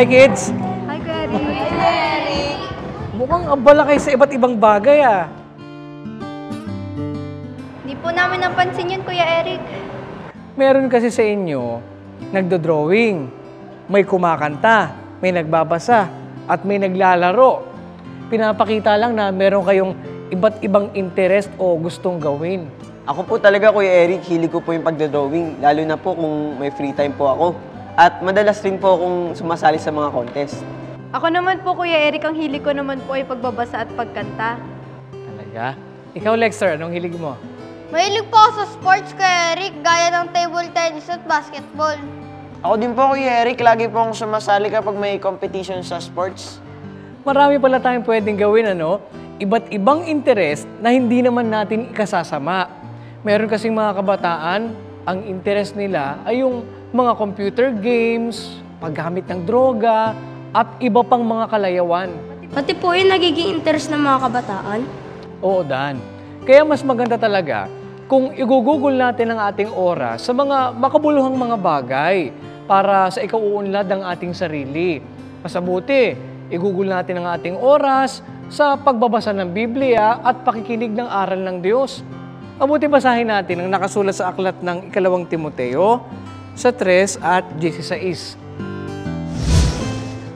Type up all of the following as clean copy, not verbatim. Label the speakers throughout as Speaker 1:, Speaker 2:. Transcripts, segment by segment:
Speaker 1: Hi, kids!
Speaker 2: Hi, Kuya Eric. Hi, Kuya Eric.
Speaker 1: Mukhang abala kayo sa iba't ibang bagay, ah.
Speaker 2: Hindi po namin napansin yun, Kuya Eric.
Speaker 1: Meron kasi sa inyo, nagdo-drawing, may kumakanta, may nagbabasa, at may naglalaro. Pinapakita lang na meron kayong iba't ibang interest o gustong gawin.
Speaker 3: Ako po talaga, Kuya Eric, hilig ko po yung pagdodrawing, lalo na po kung may free time po ako. At madalas rin po akong sumasali sa mga contest.
Speaker 2: Ako naman po, Kuya Eric, ang hilig ko naman po ay pagbabasa at pagkanta.
Speaker 1: Talaga? Ikaw, Lexter, anong hilig mo?
Speaker 4: Mahilig po ako sa sports, Kuya Eric, gaya ng table tennis at basketball.
Speaker 5: Ako din po, Kuya Eric, lagi po akong sumasali kapag may competition sa sports.
Speaker 1: Marami pala tayong pwedeng gawin, ano? Iba't ibang interest na hindi naman natin ikasasama. Meron kasing mga kabataan, ang interest nila ay yung mga computer games, paggamit ng droga, at iba pang mga kalayawan.
Speaker 4: Pati po yung nagiging interest ng mga kabataan.
Speaker 1: Oo, Dan. Kaya mas maganda talaga kung igugugol natin ang ating oras sa mga makabuluhang mga bagay para sa ikauunlad ng ating sarili. Mas mabuti, igugol natin ang ating oras sa pagbabasa ng Biblia at pakikinig ng aral ng Diyos. Mabuti basahin natin ang nakasulat sa aklat ng 2 Timoteo sa 3 at 16.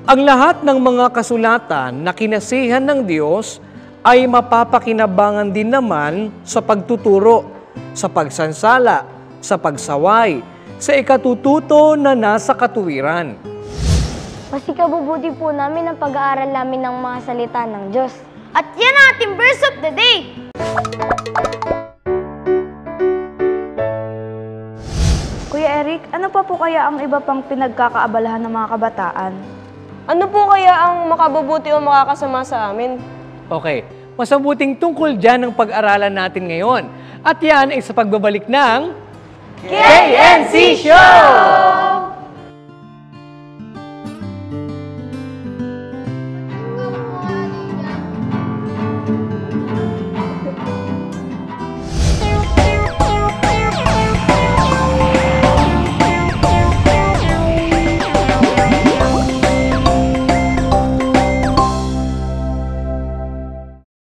Speaker 1: Ang lahat ng mga kasulatan na kinasihan ng Diyos ay mapapakinabangan din naman sa pagtuturo, sa pagsansala, sa pagsaway, sa ikatututo na nasa katuwiran.
Speaker 4: Mas ikabubuti po namin ang pag-aaral namin ng mga salita ng Diyos. At yan ang ating verse of the day!
Speaker 6: Kuya Eric, ano pa po kaya ang iba pang pinagkakaabalahan ng mga kabataan?
Speaker 7: Ano po kaya ang makabubuti o makakasama sa amin?
Speaker 1: Okay, mas mabuting tungkol dyan ang pag-aralan natin ngayon. At yan ay sa pagbabalik ng KNC Show!